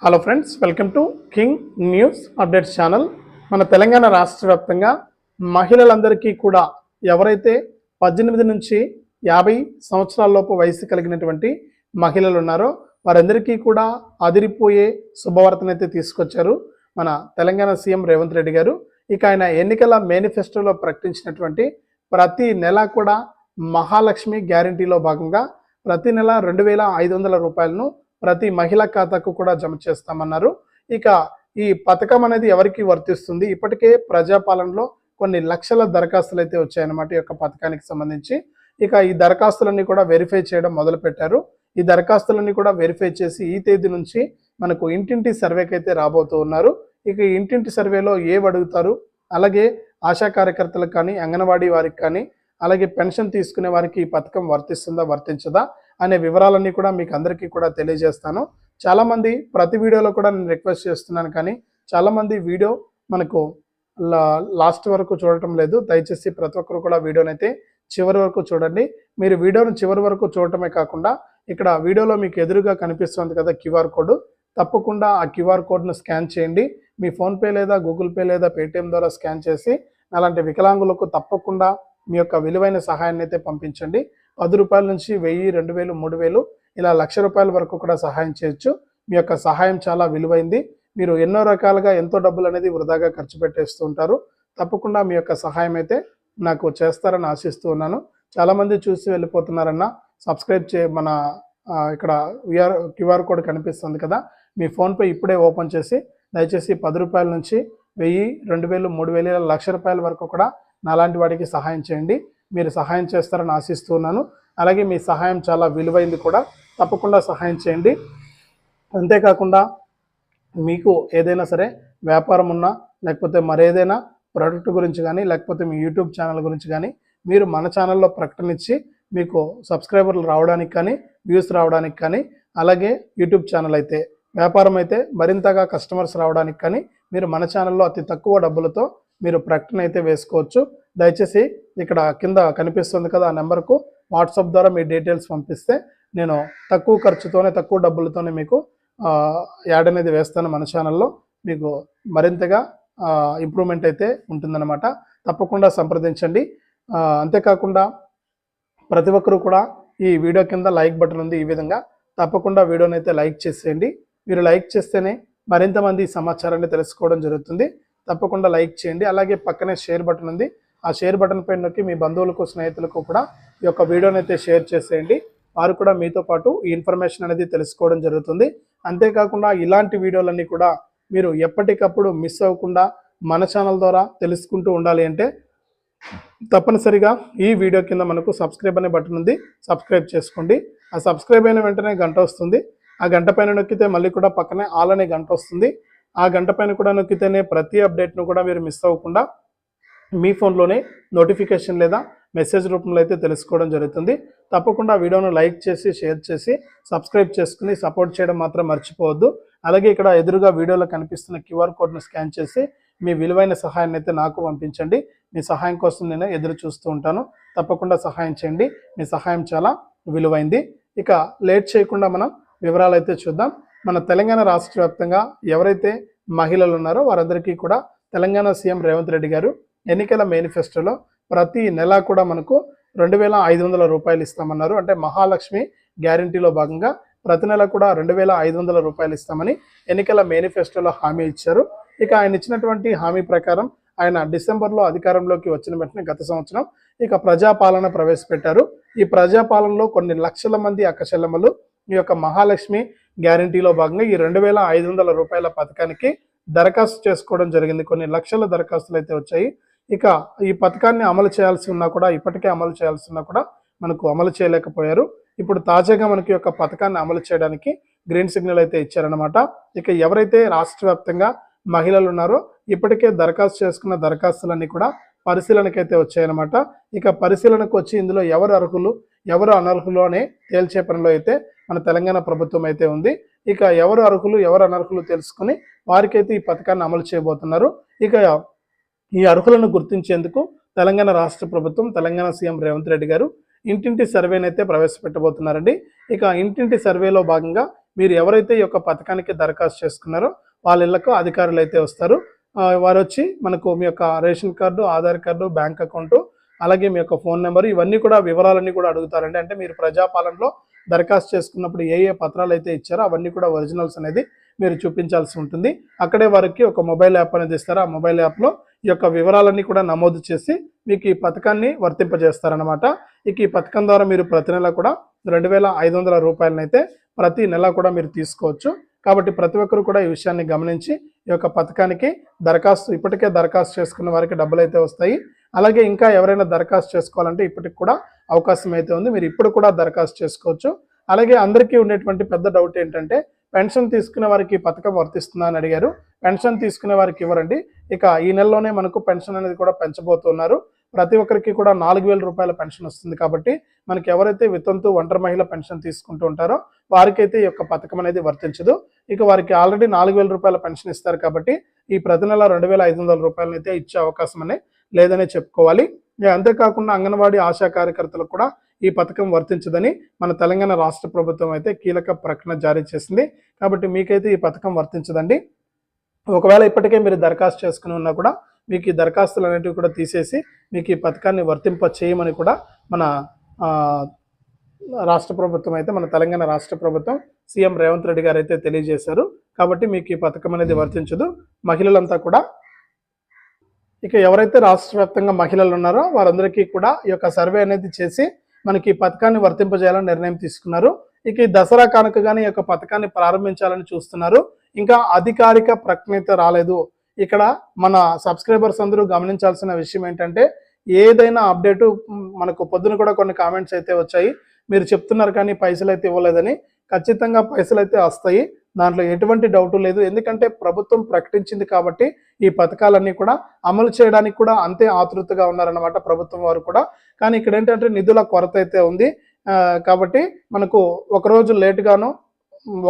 Hello friends, welcome to king news updates channel. మన తెలంగాణ రాష్ట్ర వ్యాప్తంగా మహిళలందరికీ కూడా ఎవరైతే 18 నుంచి 50 సంవత్సరాలలోపు వయసు కలిగినటువంటి మహిళలు ఉన్నారో వారందరికీ కూడా అదిరిపోయే శుభవార్తనైతే తీసుకొచ్చారు మన తెలంగాణ సీఎం రేవంత్ రెడ్డి గారు. ఇక ఆయన ఎన్నికల మేనిఫెస్టోలో ప్రకటించినటువంటి ప్రతి నెల కూడా మహాలక్ష్మి గ్యారంటీలో భాగంగా ప్రతి నెల 2,500 రూపాయలను ప్రతి మహిళా ఖాతాకు కూడా జమ చేస్తామన్నారు. ఇక ఈ పథకం అనేది ఎవరికి వర్తిస్తుంది? ఇప్పటికే ప్రజాపాలనలో కొన్ని లక్షల దరఖాస్తులు అయితే వచ్చాయన్నమాట ఈ యొక్క పథకానికి సంబంధించి. ఇక ఈ దరఖాస్తులన్నీ కూడా వెరిఫై చేయడం మొదలు పెట్టారు. ఈ దరఖాస్తులన్నీ కూడా వెరిఫై చేసి ఈ తేదీ నుంచి మనకు ఇంటింటి సర్వేకి అయితే రాబోతూ ఉన్నారు. ఇక ఇంటింటి సర్వేలో అడుగుతారు, అలాగే ఆశా కార్యకర్తలకు కానీ, అంగన్వాడీ వారికి కానీ, అలాగే పెన్షన్ తీసుకునే వారికి ఈ పథకం వర్తిస్తుందా వర్తించదా అనే వివరాలన్నీ కూడా మీకు అందరికీ కూడా తెలియజేస్తాను. చాలామంది ప్రతి వీడియోలో కూడా నేను రిక్వెస్ట్ చేస్తున్నాను, కానీ చాలామంది వీడియో మనకు లాస్ట్ వరకు చూడటం లేదు. దయచేసి ప్రతి ఒక్కరు కూడా వీడియోనైతే చివరి వరకు చూడండి. మీరు వీడియోను చివరి వరకు చూడటమే కాకుండా ఇక్కడ వీడియోలో మీకు ఎదురుగా కనిపిస్తుంది కదా క్యూఆర్ కోడ్, తప్పకుండా ఆ క్యూఆర్ కోడ్ను స్కాన్ చేయండి. మీ ఫోన్పే లేదా గూగుల్ పే లేదా పేటిఎం ద్వారా స్కాన్ చేసి అలాంటి వికలాంగులకు తప్పకుండా మీ యొక్క విలువైన సహాయాన్ని అయితే పంపించండి. 10 రూపాయల నుంచి 1000, 2000, 3000 ఇలా ₹1,00,000 వరకు కూడా సహాయం చేయొచ్చు. మీ యొక్క సహాయం చాలా విలువైంది. మీరు ఎన్నో రకాలుగా ఎంతో డబ్బులు అనేది వృధాగా ఖర్చు పెట్టేస్తూ ఉంటారు. తప్పకుండా మీ యొక్క సహాయం అయితే నాకు చేస్తారని ఆశిస్తూ ఉన్నాను. చాలామంది చూసి వెళ్ళిపోతున్నారన్న సబ్స్క్రైబ్ మన ఇక్కడ క్యూఆర్ కోడ్ కనిపిస్తుంది కదా, మీ ఫోన్పే ఇప్పుడే ఓపెన్ చేసి దయచేసి 10 రూపాయల నుంచి 1000, 2000, 3000 ఇలా ₹1,00,000 వరకు కూడా నాలాంటి వాడికి సహాయం చేయండి. మీరు సహాయం చేస్తారని ఆశిస్తున్నాను. అలాగే మీ సహాయం చాలా విలువైంది కూడా, తప్పకుండా సహాయం చేయండి. అంతేకాకుండా మీకు ఏదైనా సరే వ్యాపారం ఉన్నా, లేకపోతే మరేదైనా ప్రోడక్ట్ గురించి కానీ, లేకపోతే మీ యూట్యూబ్ ఛానల్ గురించి కానీ మీరు మన ఛానల్లో ప్రకటన ఇచ్చి మీకు సబ్స్క్రైబర్లు రావడానికి కానీ, వ్యూస్ రావడానికి కానీ, అలాగే యూట్యూబ్ ఛానల్ అయితే వ్యాపారం అయితే మరింతగా కస్టమర్స్ రావడానికి కానీ మీరు మన ఛానల్లో అతి తక్కువ డబ్బులతో మీరు ప్రకటన అయితే వేసుకోవచ్చు. దయచేసి ఇక్కడ కింద కనిపిస్తుంది కదా ఆ నెంబర్కు వాట్సాప్ ద్వారా మీ డీటెయిల్స్ పంపిస్తే నేను తక్కువ ఖర్చుతోనే, తక్కువ డబ్బులతోనే మీకు యాడ్ అనేది వేస్తాను మన ఛానల్లో. మీకు మరింతగా ఇంప్రూవ్మెంట్ అయితే ఉంటుందన్నమాట. తప్పకుండా సంప్రదించండి. అంతేకాకుండా ప్రతి ఒక్కరూ కూడా ఈ వీడియో కింద లైక్ బటన్ ఉంది, ఈ విధంగా తప్పకుండా వీడియోని అయితే లైక్ చేసేయండి. మీరు లైక్ చేస్తేనే మరింత మంది ఈ సమాచారాన్ని తెలుసుకోవడం జరుగుతుంది. తప్పకుండా లైక్ చేయండి. అలాగే పక్కనే షేర్ బటన్ ఉంది, ఆ షేర్ బటన్ పైన నొక్కి మీ బంధువులకు, స్నేహితులకు కూడా ఈ యొక్క వీడియోని అయితే షేర్ చేసేయండి. వారు కూడా మీతో పాటు ఈ ఇన్ఫర్మేషన్ అనేది తెలుసుకోవడం జరుగుతుంది. అంతేకాకుండా ఇలాంటి వీడియోలన్నీ కూడా మీరు ఎప్పటికప్పుడు మిస్ అవ్వకుండా మన ఛానల్ ద్వారా తెలుసుకుంటూ ఉండాలి అంటే తప్పనిసరిగా ఈ వీడియో కింద మనకు సబ్స్క్రైబ్ అనే బటన్ ఉంది, సబ్స్క్రైబ్ చేసుకోండి. ఆ సబ్స్క్రైబ్ అయిన వెంటనే గంట వస్తుంది, ఆ గంట పైన నొక్కితే మళ్ళీ కూడా పక్కనే ఆల్ అనే గంట వస్తుంది. ఆ గంట పైన కూడా నొక్కితేనే ప్రతి అప్డేట్ను కూడా మీరు మిస్ అవ్వకుండా మీ ఫోన్లోనే నోటిఫికేషన్ లేదా మెసేజ్ రూపంలో అయితే తెలుసుకోవడం జరుగుతుంది. తప్పకుండా వీడియోను లైక్ చేసి, షేర్ చేసి, సబ్స్క్రైబ్ చేసుకుని సపోర్ట్ చేయడం మాత్రం మర్చిపోవద్దు. అలాగే ఇక్కడ ఎదురుగా వీడియోలో కనిపిస్తున్న క్యూఆర్ కోడ్ను స్కాన్ చేసి మీ విలువైన సహాయాన్ని అయితే నాకు పంపించండి. మీ సహాయం కోసం నేను ఎదురు చూస్తూ ఉంటాను. తప్పకుండా సహాయం చేయండి. మీ సహాయం చాలా విలువైంది. ఇక లేట్ చేయకుండా మనం వివరాలు అయితే చూద్దాం. మన తెలంగాణ రాష్ట్ర వ్యాప్తంగా ఎవరైతే మహిళలు ఉన్నారో వారందరికీ కూడా తెలంగాణ సీఎం రేవంత్ రెడ్డి గారు ఎన్నికల మేనిఫెస్టోలో ప్రతి నెల కూడా మనకు 2,500 రూపాయలు ఇస్తామన్నారు. అంటే మహాలక్ష్మి గ్యారంటీలో భాగంగా ప్రతి నెల కూడా 2,500 రూపాయలు ఇస్తామని ఎన్నికల మేనిఫెస్టోలో హామీ ఇచ్చారు. ఇక ఆయన ఇచ్చినటువంటి హామీ ప్రకారం ఆయన డిసెంబర్లో అధికారంలోకి వచ్చిన వెంటనే గత సంవత్సరం ఇక ప్రజాపాలన ప్రవేశపెట్టారు. ఈ ప్రజాపాలనలో కొన్ని లక్షల మంది అక్కచెల్లెమ్మలు ఈ యొక్క మహాలక్ష్మి గ్యారంటీలో భాగంగా ఈ 2,500 రూపాయల పథకానికి దరఖాస్తు చేసుకోవడం జరిగింది. కొన్ని లక్షల దరఖాస్తులు అయితే వచ్చాయి. ఇక ఈ పథకాన్ని అమలు చేయాల్సి ఉన్నా కూడా, ఇప్పటికే అమలు చేయాల్సి ఉన్నా కూడా మనకు అమలు చేయలేకపోయారు. ఇప్పుడు తాజాగా మనకి యొక్క పథకాన్ని అమలు చేయడానికి గ్రీన్ సిగ్నల్ అయితే ఇచ్చారనమాట. ఇక ఎవరైతే రాష్ట్ర వ్యాప్తంగా మహిళలు ఉన్నారో ఇప్పటికే దరఖాస్తు చేసుకున్న దరఖాస్తులన్నీ కూడా పరిశీలనకైతే వచ్చాయన్నమాట. ఇక పరిశీలనకు వచ్చి ఇందులో ఎవరు అర్హులు, ఎవరు అనర్హులు అనే తేల్చే పనిలో అయితే మన తెలంగాణ ప్రభుత్వం అయితే ఉంది. ఇక ఎవరు అర్హులు, ఎవరు అనర్హులు తెలుసుకుని వారికైతే ఈ పథకాన్ని అమలు చేయబోతున్నారు. ఇక ఈ అర్హులను గుర్తించేందుకు తెలంగాణ రాష్ట్ర ప్రభుత్వం, తెలంగాణ సీఎం రేవంత్ రెడ్డి గారు ఇంటింటి సర్వేనైతే ప్రవేశపెట్టబోతున్నారండి. ఇక ఇంటింటి సర్వేలో భాగంగా మీరు ఎవరైతే ఈ యొక్క పథకానికి దరఖాస్తు చేసుకున్నారో వాళ్ళ ఇళ్లకు అధికారులు అయితే వస్తారు. వారు వచ్చి మనకు మీ యొక్క ration card, Aadhaar card, bank account, అలాగే మీ యొక్క ఫోన్ నెంబర్ ఇవన్నీ కూడా వివరాలన్నీ కూడా అడుగుతారండి. అంటే మీరు ప్రజాపాలనలో దరఖాస్తు చేసుకున్నప్పుడు ఏ పత్రాలు అయితే ఇచ్చారో అవన్నీ కూడా ఒరిజినల్స్ అనేది మీరు చూపించాల్సి ఉంటుంది. అక్కడే వారికి ఒక మొబైల్ యాప్ అనేది ఇస్తారు. ఆ మొబైల్ యాప్లో ఈ యొక్క వివరాలన్నీ కూడా నమోదు చేసి మీకు ఈ పథకాన్ని వర్తింపజేస్తారనమాట. ఇక ఈ పథకం ద్వారా మీరు ప్రతి నెల కూడా 2,500 రూపాయలనైతే ప్రతి నెల కూడా మీరు తీసుకోవచ్చు. కాబట్టి ప్రతి ఒక్కరు కూడా ఈ విషయాన్ని గమనించి ఈ యొక్క పథకానికి ఇప్పటికే దరఖాస్తు చేసుకున్న వారికి డబ్బులు అయితే వస్తాయి. అలాగే ఇంకా ఎవరైనా దరఖాస్తు చేసుకోవాలంటే ఇప్పటికి కూడా అవకాశం అయితే ఉంది. మీరు ఇప్పుడు కూడా దరఖాస్తు చేసుకోవచ్చు. అలాగే అందరికీ ఉండేటువంటి పెద్ద డౌట్ ఏంటంటే పెన్షన్ తీసుకునే వారికి పథకం వర్తిస్తుందా అని అడిగారు. పెన్షన్ తీసుకునే వారికి ఇవ్వరండి. ఇక ఈ నెలలోనే మనకు పెన్షన్ అనేది కూడా పెంచబోతున్నారు. ప్రతి ఒక్కరికి కూడా 4,000 రూపాయల పెన్షన్ వస్తుంది. కాబట్టి మనకి ఎవరైతే వితంతు ఒంటరి మహిళ పెన్షన్ తీసుకుంటూ ఉంటారో వారికైతే ఈ యొక్క పథకం అనేది వర్తించదు. ఇక వారికి ఆల్రెడీ 4,000 రూపాయల పెన్షన్ ఇస్తారు. కాబట్టి ఈ ప్రతి నెల 2,500 రూపాయలను అయితే ఇచ్చే అవకాశం అనేది లేదనే చెప్పుకోవాలి. అంతేకాకుండా అంగన్వాడీ ఆశా కార్యకర్తలకు కూడా ఈ పథకం వర్తించదని మన తెలంగాణ రాష్ట్ర ప్రభుత్వం అయితే కీలక ప్రకటన జారీ చేసింది. కాబట్టి మీకైతే ఈ పథకం వర్తించదండి. ఒకవేళ ఇప్పటికే మీరు దరఖాస్తు చేసుకుని ఉన్నా కూడా మీకు ఈ దరఖాస్తులు అనేటివి కూడా తీసేసి మీకు ఈ పథకాన్ని వర్తింప చేయమని కూడా మన రాష్ట్ర ప్రభుత్వం అయితే మన తెలంగాణ రాష్ట్ర ప్రభుత్వం సీఎం రేవంత్ రెడ్డి గారు అయితే తెలియజేశారు. కాబట్టి మీకు ఈ పథకం అనేది వర్తించదు. మహిళలంతా కూడా ఇక ఎవరైతే రాష్ట్ర వ్యాప్తంగా మహిళలు ఉన్నారో వారందరికీ కూడా ఈ యొక్క సర్వే అనేది చేసి మనకి ఈ పథకాన్ని వర్తింపజేయాలని నిర్ణయం తీసుకున్నారు. ఇక ఈ దసరా కానుకగానే ఈ యొక్క పథకాన్ని ప్రారంభించాలని చూస్తున్నారు. ఇంకా అధికారిక ప్రకటన అయితే రాలేదు. ఇక్కడ మన సబ్స్క్రైబర్స్ అందరూ గమనించాల్సిన విషయం ఏంటంటే ఏదైనా అప్డేటు మనకు పొద్దున కూడా కొన్ని కామెంట్స్ అయితే వచ్చాయి. మీరు చెప్తున్నారు కానీ పైసలు అయితే ఇవ్వలేదని. ఖచ్చితంగా పైసలు అయితే వస్తాయి. దాంట్లో ఎటువంటి డౌటు లేదు. ఎందుకంటే ప్రభుత్వం ప్రకటించింది కాబట్టి ఈ పథకాలన్నీ కూడా అమలు చేయడానికి కూడా అంతే ఆతృతగా ఉన్నారన్నమాట ప్రభుత్వం వారు కూడా. కానీ ఇక్కడ ఏంటంటే నిధుల కొరత అయితే ఉంది. కాబట్టి మనకు ఒకరోజు లేటుగాను,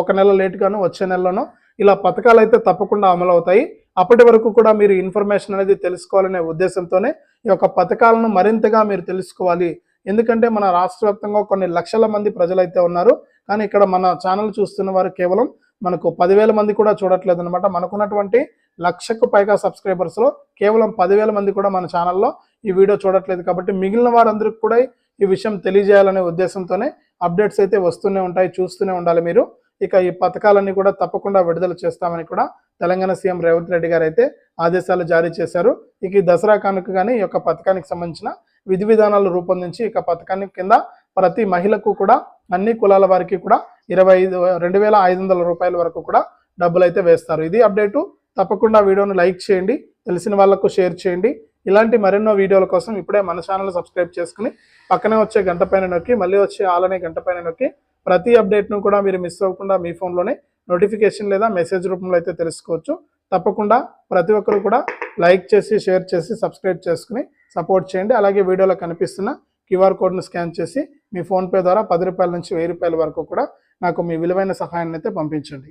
ఒక నెల లేటుగాను, వచ్చే నెలలోనో ఇలా పథకాలు అయితే తప్పకుండా అమలు అవుతాయి. అప్పటి వరకు కూడా మీరు ఇన్ఫర్మేషన్ అనేది తెలుసుకోవాలనే ఉద్దేశంతోనే ఈ యొక్క పథకాలను మరింతగా మీరు తెలుసుకోవాలి. ఎందుకంటే మన రాష్ట్ర వ్యాప్తంగా కొన్ని లక్షల మంది ప్రజలైతే ఉన్నారు. కానీ ఇక్కడ మన ఛానల్ చూస్తున్న వారు కేవలం మనకు 10,000 మంది కూడా చూడట్లేదు అనమాట. మనకున్నటువంటి 1,00,000కు పైగా సబ్స్క్రైబర్స్లో కేవలం 10,000 మంది కూడా మన ఛానల్లో ఈ వీడియో చూడట్లేదు. కాబట్టి మిగిలిన వారందరికీ కూడా ఈ విషయం తెలియజేయాలనే ఉద్దేశంతోనే అప్డేట్స్ అయితే వస్తూనే ఉంటాయి, చూస్తూనే ఉండాలి మీరు. ఇక ఈ పథకాలన్నీ కూడా తప్పకుండా విడుదల చేస్తామని కూడా తెలంగాణ సీఎం రేవంత్ రెడ్డి గారు అయితే ఆదేశాలు జారీ చేశారు. ఇక ఈ దసరా కానుక కానీ ఈ యొక్క పథకానికి సంబంధించిన విధి విధానాలు రూపొందించి ఇక పథకానికి కింద ప్రతి మహిళకు కూడా అన్ని కులాల వారికి కూడా 2,500 రూపాయల వరకు కూడా డబ్బులు అయితే వేస్తారు. ఇది అప్డేటు. తప్పకుండా వీడియోను లైక్ చేయండి, తెలిసిన వాళ్ళకు షేర్ చేయండి. ఇలాంటి మరెన్నో వీడియోల కోసం ఇప్పుడే మన ఛానల్ సబ్స్క్రైబ్ చేసుకుని పక్కనే వచ్చే గంట పైన నొక్కి మళ్ళీ వచ్చే ఆలనే గంట పైన నొక్కి ప్రతి అప్డేట్ను కూడా మీరు మిస్ అవ్వకుండా మీ ఫోన్లోనే నోటిఫికేషన్ లేదా మెసేజ్ రూపంలో అయితే తెలుసుకోవచ్చు. తప్పకుండా ప్రతి ఒక్కరు కూడా లైక్ చేసి, షేర్ చేసి, సబ్స్క్రైబ్ చేసుకుని సపోర్ట్ చేయండి. అలాగే వీడియోలో కనిపిస్తున్న క్యూఆర్ కోడ్ను స్కాన్ చేసి మీ ఫోన్పే ద్వారా 10 రూపాయల నుంచి 1000 రూపాయల వరకు కూడా నాకు మీ విలువైన సహాయాన్ని అయితే పంపించండి.